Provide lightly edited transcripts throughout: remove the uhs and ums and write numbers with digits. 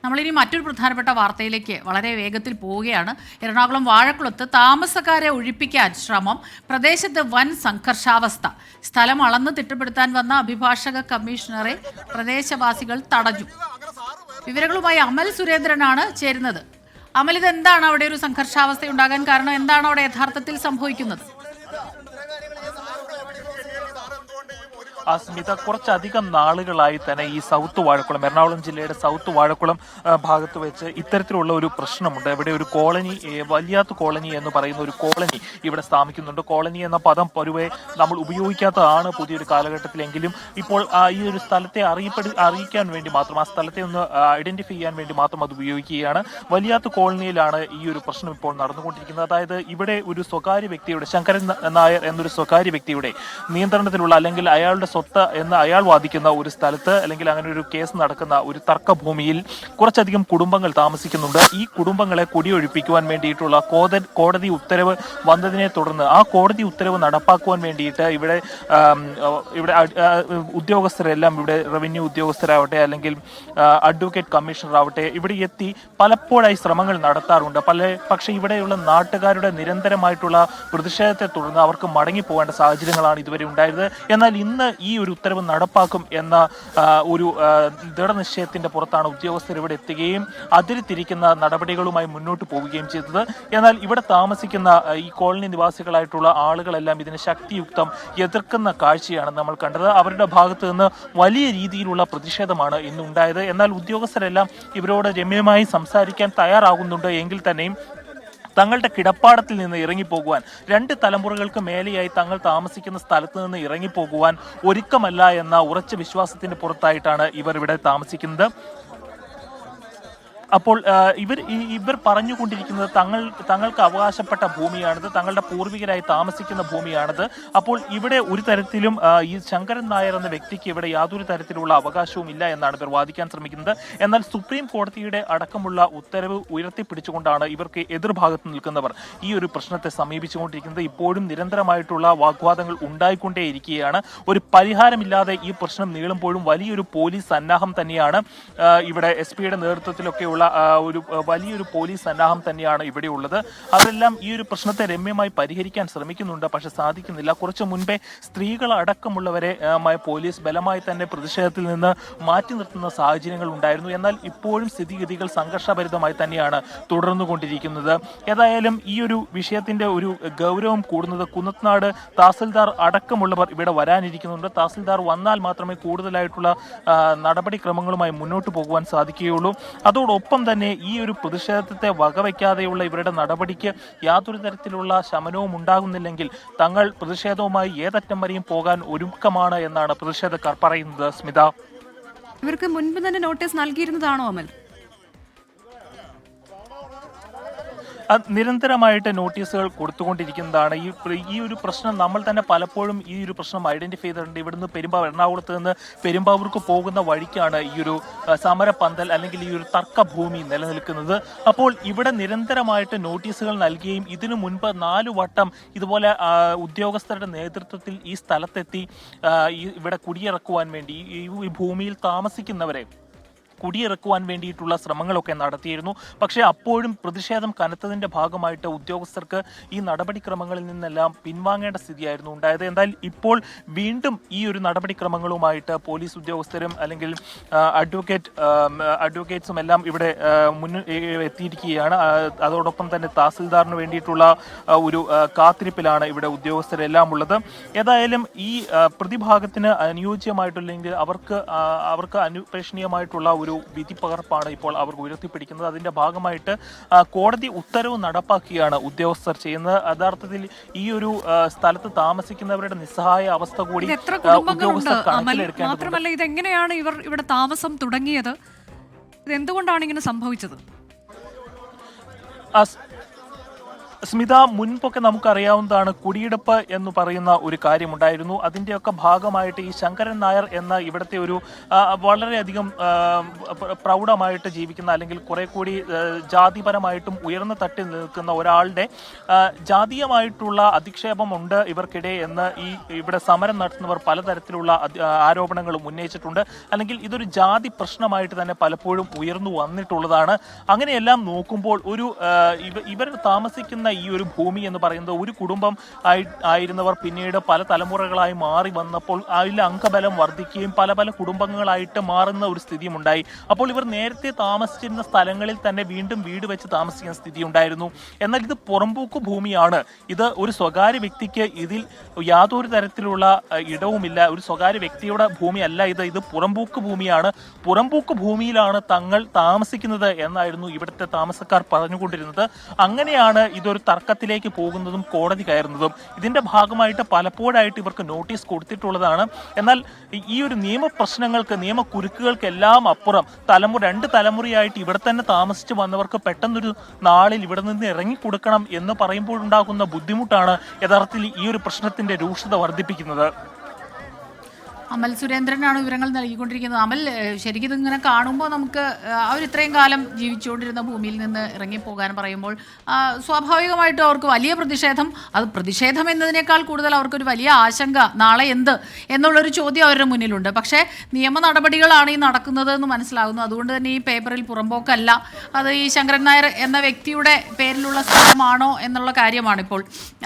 നമ്മളിനി മറ്റൊരു പ്രധാനപ്പെട്ട വാർത്തയിലേക്ക് വളരെ വേഗത്തിൽ പോവുകയാണ്. എറണാകുളം വാഴക്കുളത്ത് താമസക്കാരെ ഒഴിപ്പിക്കാൻ ശ്രമം, പ്രദേശത്ത് വൻ സംഘർഷാവസ്ഥ. സ്ഥലം അളന്ന് തിട്ടപ്പെടുത്താൻ വന്ന അഭിഭാഷക കമ്മീഷണറെ പ്രദേശവാസികൾ തടഞ്ഞു. വിവരങ്ങളുമായി അമൽ സുരേന്ദ്രനാണ് ചേരുന്നത്. അമൽ, ഇതെന്താണ് അവിടെ ഒരു സംഘർഷാവസ്ഥ ഉണ്ടാകാൻ കാരണം? എന്താണ് അവിടെ യഥാർത്ഥത്തിൽ സംഭവിക്കുന്നത്? സ്മിത, കുറച്ചധികം നാളുകളായി തന്നെ ഈ സൗത്ത് വാഴക്കുളം, എറണാകുളം ജില്ലയുടെ സൗത്ത് വാഴക്കുളം ഭാഗത്ത് വെച്ച് ഇത്തരത്തിലുള്ള ഒരു പ്രശ്നമുണ്ട്. ഇവിടെ ഒരു കോളനി, വലിയാത്ത് കോളനി എന്ന് പറയുന്ന ഒരു കോളനി ഇവിടെ സ്ഥാപിക്കുന്നുണ്ട്. കോളനി എന്ന പദം പൊതുവെ നമ്മൾ ഉപയോഗിക്കാത്തതാണ് പുതിയൊരു കാലഘട്ടത്തിലെങ്കിലും ഇപ്പോൾ ഈ ഒരു സ്ഥലത്തെ അറിയിക്കാൻ വേണ്ടി മാത്രം, ആ സ്ഥലത്തെ ഒന്ന് ഐഡന്റിഫൈ ചെയ്യാൻ വേണ്ടി മാത്രം അത് ഉപയോഗിക്കുകയാണ്. വലിയാത്ത് കോളനിയിലാണ് ഈ ഒരു പ്രശ്നം ഇപ്പോൾ നടന്നുകൊണ്ടിരിക്കുന്നത്. അതായത് ഇവിടെ ഒരു സ്വകാര്യ വ്യക്തിയുടെ, ശങ്കരൻ നായർ എന്നൊരു സ്വകാര്യ വ്യക്തിയുടെ നിയന്ത്രണത്തിലുള്ള, അല്ലെങ്കിൽ അയാളുടെ സ്വത്ത് എന്ന് അയാൾ വാദിക്കുന്ന ഒരു സ്ഥലത്ത്, അല്ലെങ്കിൽ അങ്ങനെ ഒരു കേസ് നടക്കുന്ന ഒരു തർക്കഭൂമിയിൽ കുറച്ചധികം കുടുംബങ്ങൾ താമസിക്കുന്നുണ്ട്. ഈ കുടുംബങ്ങളെ കുടിയൊഴിപ്പിക്കുവാൻ വേണ്ടിയിട്ടുള്ള കോടതി ഉത്തരവ് വന്നതിനെ തുടർന്ന് ആ കോടതി ഉത്തരവ് നടപ്പാക്കുവാൻ വേണ്ടിയിട്ട് ഇവിടെ ഉദ്യോഗസ്ഥരെല്ലാം, ഇവിടെ റവന്യൂ ഉദ്യോഗസ്ഥരാവട്ടെ അല്ലെങ്കിൽ അഡ്വക്കേറ്റ് കമ്മീഷണർ ആവട്ടെ, ഇവിടെ എത്തി പലപ്പോഴായി ശ്രമങ്ങൾ നടത്താറുണ്ട്. പക്ഷേ ഇവിടെയുള്ള നാട്ടുകാരുടെ നിരന്തരമായിട്ടുള്ള പ്രതിഷേധത്തെ തുടർന്ന് അവർക്ക് മടങ്ങി പോകേണ്ട സാഹചര്യങ്ങളാണ് ഇതുവരെ ഉണ്ടായത്. എന്നാൽ ഇന്ന് ഈ ഒരു ഉത്തരവ് നടപ്പാക്കും എന്ന ഒരു ദൃഢനിശ്ചയത്തിന്റെ പുറത്താണ് ഉദ്യോഗസ്ഥർ ഇവിടെ എത്തുകയും അതിര് തിരിക്കുന്ന നടപടികളുമായി മുന്നോട്ട് പോവുകയും ചെയ്തത്. എന്നാൽ ഇവിടെ താമസിക്കുന്ന ഈ കോളനി നിവാസികളായിട്ടുള്ള ആളുകളെല്ലാം ഇതിനെ ശക്തിയുക്തം എതിർക്കുന്ന കാഴ്ചയാണ് നമ്മൾ കണ്ടത്. അവരുടെ ഭാഗത്ത് നിന്ന് വലിയ രീതിയിലുള്ള പ്രതിഷേധമാണ് ഇന്നുണ്ടായത്. എന്നാൽ ഉദ്യോഗസ്ഥരെല്ലാം ഇവരോട് രമ്യമായി സംസാരിക്കാൻ തയ്യാറാകുന്നുണ്ട് എങ്കിൽ തന്നെയും തങ്ങളുടെ കിടപ്പാടത്തിൽ നിന്ന് ഇറങ്ങിപ്പോകുവാൻ, 2 തലമുറകൾക്ക് മേലെയായി തങ്ങൾ താമസിക്കുന്ന സ്ഥലത്ത് നിന്ന് ഇറങ്ങിപ്പോകുവാൻ ഒരുക്കമല്ല എന്ന ഉറച്ച വിശ്വാസത്തിന്റെ പുറത്തായിട്ടാണ് ഇവർ ഇവിടെ താമസിക്കുന്നത്. അപ്പോൾ ഇവർ പറഞ്ഞുകൊണ്ടിരിക്കുന്നത് തങ്ങൾക്ക് അവകാശപ്പെട്ട ഭൂമിയാണിത്, തങ്ങളുടെ പൂർവികരായി താമസിക്കുന്ന ഭൂമിയാണിത്. അപ്പോൾ ഇവിടെ ഒരു തരത്തിലും ഈ ശങ്കരൻ നായർ എന്ന വ്യക്തിക്ക് ഇവിടെ യാതൊരു തരത്തിലുള്ള അവകാശവും ഇല്ല എന്നാണ് ഇവർ വാദിക്കാൻ ശ്രമിക്കുന്നത്. എന്നാൽ സുപ്രീം കോടതിയുടെ അടക്കമുള്ള ഉത്തരവ് ഉയർത്തിപ്പിടിച്ചുകൊണ്ടാണ് ഇവർക്ക് എതിർഭാഗത്ത് നിൽക്കുന്നവർ ഈ ഒരു പ്രശ്നത്തെ സമീപിച്ചുകൊണ്ടിരിക്കുന്നത്. ഇപ്പോഴും നിരന്തരമായിട്ടുള്ള വാഗ്വാദങ്ങൾ ഉണ്ടായിക്കൊണ്ടേയിരിക്കുകയാണ്. ഒരു പരിഹാരമില്ലാതെ ഈ പ്രശ്നം നീളുമ്പോഴും വലിയൊരു പോലീസ് സന്നാഹം തന്നെയാണ് ഇവിടെ SP യുടെ നേതൃത്വത്തിലൊക്കെയുള്ള ഒരു വലിയൊരു പോലീസ് സന്നാഹം തന്നെയാണ് ഇവിടെ ഉള്ളത്. അവരെല്ലാം ഈ ഒരു പ്രശ്നത്തെ രമ്യമായി പരിഹരിക്കാൻ ശ്രമിക്കുന്നുണ്ട്, പക്ഷെ സാധിക്കുന്നില്ല. കുറച്ചു മുൻപേ സ്ത്രീകൾ അടക്കമുള്ളവരെ പോലീസ് ബലമായി തന്നെ പ്രതിഷേധത്തിൽ നിന്ന് മാറ്റി നിർത്തുന്ന സാഹചര്യങ്ങൾ ഉണ്ടായിരുന്നു. എന്നാൽ ഇപ്പോഴും സ്ഥിതിഗതികൾ സംഘർഷഭരിതമായി തന്നെയാണ് തുടർന്നുകൊണ്ടിരിക്കുന്നത്. ഏതായാലും ഈ ഒരു വിഷയത്തിന്റെ ഒരു ഗൗരവം കൂടുന്നത് കുന്നത്നാട് തഹസിൽദാർ അടക്കമുള്ളവർ ഇവിടെ വരാനിരിക്കുന്നുണ്ട്. തഹസിൽദാർ വന്നാൽ മാത്രമേ കൂടുതലായിട്ടുള്ള നടപടിക്രമങ്ങളുമായി മുന്നോട്ട് പോകുവാൻ സാധിക്കുകയുള്ളൂ. അതോടൊപ്പം തന്നെ ഈ ഒരു പ്രതിഷേധത്തെ വകവയ്ക്കാതെയുള്ള ഇവരുടെ നടപടിക്ക് യാതൊരു തരത്തിലുള്ള ശമനവും ഉണ്ടാകുന്നില്ലെങ്കിൽ തങ്ങൾ പ്രതിഷേധവുമായി ഏതറ്റം വരെയും പോകാൻ ഒരുക്കമാണ് എന്നാണ് പ്രതിഷേധക്കാർ പറയുന്നത്. സ്മിത, ഇവർക്ക് മുൻപ് തന്നെ നോട്ടീസ് നൽകിയിരുന്നതാണോ അമൽ? നിരന്തരമായിട്ട് നോട്ടീസുകൾ കൊടുത്തുകൊണ്ടിരിക്കുന്നതാണ്. ഈ ഒരു പ്രശ്നം നമ്മൾ തന്നെ പലപ്പോഴും ഈ ഒരു പ്രശ്നം ഐഡന്റിഫൈ ചെയ്തിട്ടുണ്ട്. ഇവിടുന്ന് എറണാകുളത്ത് നിന്ന് പെരുമ്പാവൂർക്ക് പോകുന്ന വഴിക്കാണ് ഈ ഒരു സമരപന്തൽ അല്ലെങ്കിൽ ഈ ഒരു തർക്കഭൂമി നിലനിൽക്കുന്നത്. അപ്പോൾ ഇവിടെ നിരന്തരമായിട്ട് നോട്ടീസുകൾ നൽകുകയും ഇതിനു മുൻപ് 4 വട്ടം ഇതുപോലെ ഉദ്യോഗസ്ഥരുടെ നേതൃത്വത്തിൽ ഈ സ്ഥലത്തെത്തി ഇവിടെ കുടിയിറക്കുവാൻ വേണ്ടി ഈ ഭൂമിയിൽ താമസിക്കുന്നവരെ കുടിയിറക്കുവാൻ വേണ്ടിയിട്ടുള്ള ശ്രമങ്ങളൊക്കെ നടത്തിയിരുന്നു. പക്ഷേ അപ്പോഴും പ്രതിഷേധം കനത്തതിന്റെ ഭാഗമായിട്ട് ഉദ്യോഗസ്ഥർക്ക് ഈ നടപടിക്രമങ്ങളിൽ നിന്നെല്ലാം പിൻവാങ്ങേണ്ട സ്ഥിതിയായിരുന്നു ഉണ്ടായത്. എന്നാൽ ഇപ്പോൾ വീണ്ടും ഈ ഒരു നടപടിക്രമങ്ങളുമായിട്ട് പോലീസ് ഉദ്യോഗസ്ഥരും അല്ലെങ്കിൽ അഡ്വക്കേറ്റ്സും എല്ലാം ഇവിടെ എത്തിയിരിക്കുകയാണ്. അതോടൊപ്പം തന്നെ തഹസിൽദാറിന് വേണ്ടിയിട്ടുള്ള ഒരു കാത്തിരിപ്പിലാണ് ഇവിടെ ഉദ്യോഗസ്ഥരെല്ലാം ഉള്ളത്. ഏതായാലും ഈ പ്രതിഭാഗത്തിന് അനുയോജ്യമായിട്ടില്ലെങ്കിൽ അവർക്ക് അനുപേക്ഷണീയമായിട്ടുള്ള ഒരു വിധി പകർപ്പാണ് ഇപ്പോൾ അവർ ഉയർത്തിപ്പിടിക്കുന്നത്. അതിന്റെ ഭാഗമായിട്ട് കോടതി ഉത്തരവ് നടപ്പാക്കുകയാണ് ഉദ്യോഗസ്ഥർ ചെയ്യുന്നത്. യഥാർത്ഥത്തിൽ ഈ ഒരു സ്ഥലത്ത് താമസിക്കുന്നവരുടെ നിസ്സഹായ അവസ്ഥ കൂടി ഉദ്യോഗസ്ഥർ കണക്കിലെടുക്കേണ്ടതുണ്ട്. മാത്രമല്ല, ഇതെങ്ങനെയാണ് ഇവർ ഇവിടെ താമസം തുടങ്ങിയത്? ഇത് എന്തുകൊണ്ടാണ് ഇങ്ങനെ സംഭവിച്ചത്? സ്മിത, മുൻപൊക്കെ നമുക്കറിയാവുന്നതാണ് കുടിയെടുപ്പ് എന്ന് പറയുന്ന ഒരു കാര്യമുണ്ടായിരുന്നു. അതിൻ്റെയൊക്കെ ഭാഗമായിട്ട് ഈ ശങ്കരൻ നായർ എന്ന ഇവിടുത്തെ ഒരു വളരെയധികം പ്രൗഢമായിട്ട് ജീവിക്കുന്ന അല്ലെങ്കിൽ കുറെ കൂടി ജാതിപരമായിട്ടും ഉയർന്ന തട്ടിൽ നിൽക്കുന്ന ഒരാളുടെ ജാതീയമായിട്ടുള്ള അധിക്ഷേപമുണ്ട് ഇവർക്കിടെ എന്ന് ഇവിടെ സമരം നടത്തുന്നവർ പലതരത്തിലുള്ള ആരോപണങ്ങളും ഉന്നയിച്ചിട്ടുണ്ട്. അല്ലെങ്കിൽ ഇതൊരു ജാതി പ്രശ്നമായിട്ട് തന്നെ പലപ്പോഴും ഉയർന്നു വന്നിട്ടുള്ളതാണ്. അങ്ങനെയെല്ലാം നോക്കുമ്പോൾ ഇവർ താമസിക്കുന്ന ഈ ഒരു ഭൂമി എന്ന് പറയുന്നത് ഒരു കുടുംബം ആയിരുന്നവർ പിന്നീട് പല തലമുറകളായി മാറി വന്നപ്പോൾ അതിൽ അംഗബലം വർദ്ധിക്കുകയും പല പല കുടുംബങ്ങളായിട്ട് മാറുന്ന ഒരു സ്ഥിതിയുണ്ടായി. അപ്പോൾ ഇവർ നേരത്തെ താമസിച്ചിരുന്ന സ്ഥലങ്ങളിൽ തന്നെ വീണ്ടും വീട് വെച്ച് താമസിക്കുന്ന സ്ഥിതി ഉണ്ടായിരുന്നു. എന്നാൽ ഇത് പുറമ്പോക്ക് ഭൂമിയാണ്. ഇത് ഒരു സ്വകാര്യ വ്യക്തിക്ക് ഇതിൽ യാതൊരു തരത്തിലുള്ള ഇടവുമില്ല. ഒരു സ്വകാര്യ വ്യക്തിയുടെ ഭൂമിയല്ല ഇത് പുറമ്പോക്ക് ഭൂമിയാണ്. പുറമ്പോക്ക് ഭൂമിയിലാണ് തങ്ങൾ താമസിക്കുന്നത് എന്നായിരുന്നു ഇവിടുത്തെ താമസക്കാർ പറഞ്ഞുകൊണ്ടിരുന്നത്. അങ്ങനെയാണ് ഇതൊരു തർക്കത്തിലേക്ക് പോകുന്നതും കോടതി കയറുന്നതും. ഇതിന്റെ ഭാഗമായിട്ട് പലപ്പോഴായിട്ട് ഇവർക്ക് നോട്ടീസ് കൊടുത്തിട്ടുള്ളതാണ്. എന്നാൽ ഈ ഒരു നിയമപ്രശ്നങ്ങൾക്ക് നിയമക്കുരുക്കുകൾക്കെല്ലാം അപ്പുറം രണ്ട് തലമുറയായിട്ട് ഇവിടെ തന്നെ താമസിച്ചു വന്നവർക്ക് പെട്ടെന്നൊരു നാളിൽ ഇവിടെ നിന്ന് ഇറങ്ങിക്കൊടുക്കണം എന്ന് പറയുമ്പോഴുണ്ടാകുന്ന ബുദ്ധിമുട്ടാണ് യഥാർത്ഥത്തിൽ ഈ ഒരു പ്രശ്നത്തിന്റെ രൂക്ഷത വർദ്ധിപ്പിക്കുന്നത്. അമൽ സുരേന്ദ്രനാണ് വിവരങ്ങൾ നൽകിക്കൊണ്ടിരിക്കുന്നത്. അമൽ, ശരിക്കും ഇതിങ്ങനെ കാണുമ്പോൾ നമുക്ക് അവർ ഇത്രയും കാലം ജീവിച്ചുകൊണ്ടിരുന്ന ഭൂമിയിൽ നിന്ന് ഇറങ്ങിപ്പോകാൻ പറയുമ്പോൾ സ്വാഭാവികമായിട്ടും അവർക്ക് വലിയ പ്രതിഷേധം എന്നതിനേക്കാൾ കൂടുതൽ അവർക്കൊരു വലിയ ആശങ്ക, നാളെ എന്ത് എന്നുള്ളൊരു ചോദ്യം അവരുടെ മുന്നിലുണ്ട്. പക്ഷേ നിയമ നടപടികളാണ് ഈ നടക്കുന്നത് എന്ന് മനസ്സിലാകുന്നു. അതുകൊണ്ട് തന്നെ ഈ പേപ്പറിൽ പുറമ്പോക്കല്ല, അത് ഈ ശങ്കരൻ നായർ എന്ന വ്യക്തിയുടെ പേരിലുള്ള സ്ഥലമാണോ എന്നുള്ള കാര്യമാണിപ്പോൾ.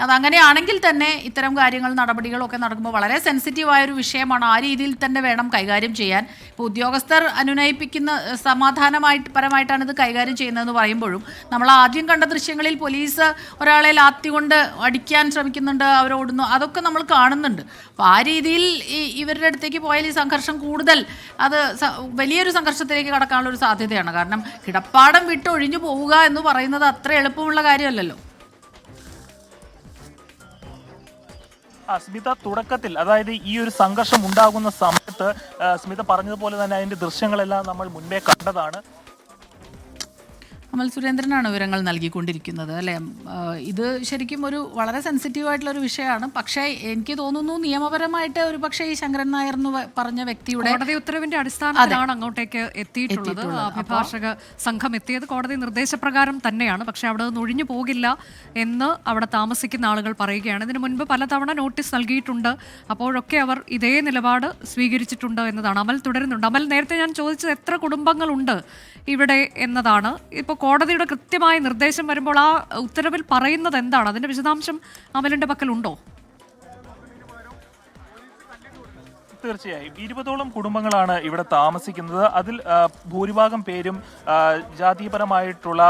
അതങ്ങനെയാണെങ്കിൽ തന്നെ ഇത്തരം കാര്യങ്ങൾ നടപടികളൊക്കെ നടക്കുമ്പോൾ വളരെ സെൻസിറ്റീവായൊരു വിഷയമാണ്. ആ രീതിയിൽ തന്നെ വേണം കൈകാര്യം ചെയ്യാൻ. ഇപ്പോൾ ഉദ്യോഗസ്ഥർ അനുനയിപ്പിക്കുന്ന പരമായിട്ടാണ് ഇത് കൈകാര്യം ചെയ്യുന്നതെന്ന് പറയുമ്പോഴും നമ്മൾ ആദ്യം കണ്ട ദൃശ്യങ്ങളിൽ പോലീസ് ഒരാളെ ലാത്തി കൊണ്ട് അടിക്കാൻ ശ്രമിക്കുന്നുണ്ട്, അവരോടുന്നു, അതൊക്കെ നമ്മൾ കാണുന്നുണ്ട്. അപ്പോൾ ആ രീതിയിൽ ഇവരുടെ അടുത്തേക്ക് പോയാൽ ഈ സംഘർഷം കൂടുതൽ വലിയൊരു സംഘർഷത്തിലേക്ക് കടക്കാനുള്ള ഒരു സാധ്യതയാണ്. കാരണം കിടപ്പാടം വിട്ട് ഒഴിഞ്ഞു പോവുക എന്ന് പറയുന്നത് അത്ര എളുപ്പമുള്ള കാര്യമല്ലല്ലോ. സ്മിത, തുടക്കത്തിൽ അതായത് ഈ ഒരു സംഘർഷം ഉണ്ടാകുന്ന സമയത്ത് സ്മിത പറഞ്ഞതുപോലെ തന്നെ അതിന്റെ ദൃശ്യങ്ങളെല്ലാം നമ്മൾ മുൻപേ കണ്ടതാണ്. അമൽ സുരേന്ദ്രനാണ് വിവരങ്ങൾ നൽകിക്കൊണ്ടിരിക്കുന്നത്, അല്ലേ? ഇത് ശരിക്കും ഒരു വളരെ സെൻസിറ്റീവായിട്ടുള്ള ഒരു വിഷയമാണ്. പക്ഷേ എനിക്ക് തോന്നുന്നു നിയമപരമായിട്ട് ഒരു പക്ഷേ ഈ ശങ്കരൻ നായർ എന്ന് പറഞ്ഞ വ്യക്തിയുടെ കോടതി ഉത്തരവിന്റെ അടിസ്ഥാനത്തിലാണ് അങ്ങോട്ടേക്ക് എത്തിയിട്ടുള്ളത്. അഭിഭാഷക സംഘം എത്തിയത് കോടതി നിർദ്ദേശപ്രകാരം തന്നെയാണ്. പക്ഷെ അവിടെ നിന്ന് ഒഴിഞ്ഞു പോകില്ല എന്ന് അവിടെ താമസിക്കുന്ന ആളുകൾ പറയുകയാണ്. ഇതിനു മുൻപ് പലതവണ നോട്ടീസ് നൽകിയിട്ടുണ്ട്. അപ്പോഴൊക്കെ അവർ ഇതേ നിലപാട് സ്വീകരിച്ചിട്ടുണ്ട് എന്നതാണ്. അമൽ തുടരുന്നുണ്ട്. അമൽ, നേരത്തെ ഞാൻ ചോദിച്ചത് എത്ര കുടുംബങ്ങളുണ്ട് ഇവിടെ എന്നതാണ്. ഇപ്പോൾ കോടതിയുടെ കൃത്യമായ നിർദ്ദേശം വരുമ്പോൾ ആ ഉത്തരവിൽ പറയുന്നത് എന്താണ്? അതിന്റെ വിശദാംശം അമലിന്റെ പക്കലുണ്ടോ? തീർച്ചയായും 20ഓളം കുടുംബങ്ങളാണ് ഇവിടെ താമസിക്കുന്നത്. അതിൽ ഭൂരിഭാഗം പേരും ജാതിപരമായിട്ടുള്ള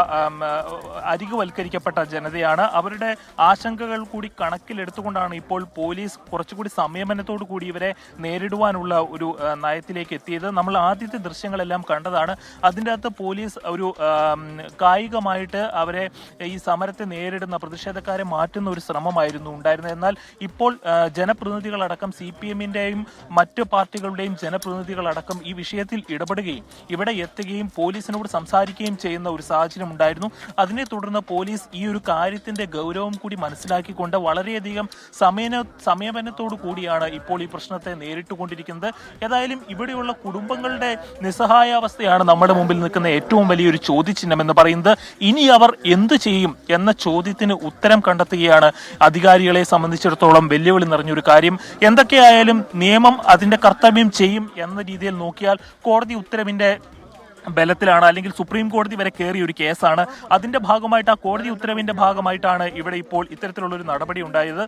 അരികുവൽക്കരിക്കപ്പെട്ട ജനതയാണ്. അവരുടെ ആശങ്കകൾ കൂടി കണക്കിലെടുത്തുകൊണ്ടാണ് ഇപ്പോൾ പോലീസ് കുറച്ചുകൂടി സംയമനത്തോടു കൂടി ഇവരെ നേരിടുവാനുള്ള ഒരു നയത്തിലേക്ക് എത്തിയത്. നമ്മൾ ആദ്യത്തെ ദൃശ്യങ്ങളെല്ലാം കണ്ടതാണ്. അതിൻ്റെ അകത്ത് പോലീസ് ഒരു കായികമായിട്ട് അവരെ ഈ സമരത്തെ നേരിടുന്ന പ്രതിഷേധക്കാരെ മാറ്റുന്ന ഒരു ശ്രമമായിരുന്നു ഉണ്ടായിരുന്നത്. എന്നാൽ ഇപ്പോൾ ജനപ്രതിനിധികളടക്കം CPM-ന്റെയും മറ്റ് പാർട്ടികളുടെയും ജനപ്രതിനിധികളടക്കം ഈ വിഷയത്തിൽ ഇടപെടുകയും ഇവിടെ എത്തുകയും പോലീസിനോട് സംസാരിക്കുകയും ചെയ്യുന്ന ഒരു സാഹചര്യം ഉണ്ടായിരുന്നു. അതിനെ തുടർന്ന് പോലീസ് ഈ ഒരു കാര്യത്തിന്റെ ഗൗരവം കൂടി മനസ്സിലാക്കിക്കൊണ്ട് വളരെയധികം സംയമനത്തോടു കൂടിയാണ് ഇപ്പോൾ ഈ പ്രശ്നത്തെ നേരിട്ടുകൊണ്ടിരിക്കുന്നത്. ഏതായാലും ഇവിടെയുള്ള കുടുംബങ്ങളുടെ നിസ്സഹായാവസ്ഥയാണ് നമ്മുടെ മുമ്പിൽ നിൽക്കുന്ന ഏറ്റവും വലിയൊരു ചോദ്യചിഹ്നം എന്ന് പറയുന്നത്. ഇനി അവർ എന്ത് ചെയ്യും എന്ന ചോദ്യത്തിന് ഉത്തരം കണ്ടെത്തുകയാണ് അധികാരികളെ സംബന്ധിച്ചിടത്തോളം വെല്ലുവിളി നിറഞ്ഞൊരു കാര്യം. എന്തൊക്കെയായാലും നിയമം അതിന്റെ കർത്തവ്യം ചെയ്യും എന്ന രീതിയിൽ നോക്കിയാൽ കോടതി ഉത്തരവിന്റെ ബലത്തിലാണ്, അല്ലെങ്കിൽ സുപ്രീം കോടതി വരെ കയറിയ ഒരു കേസാണ്. അതിന്റെ ഭാഗമായിട്ട് ആ കോടതി ഉത്തരവിന്റെ ഭാഗമായിട്ടാണ് ഇവിടെ ഇപ്പോൾ ഇത്തരത്തിലുള്ളൊരു നടപടി ഉണ്ടായത്.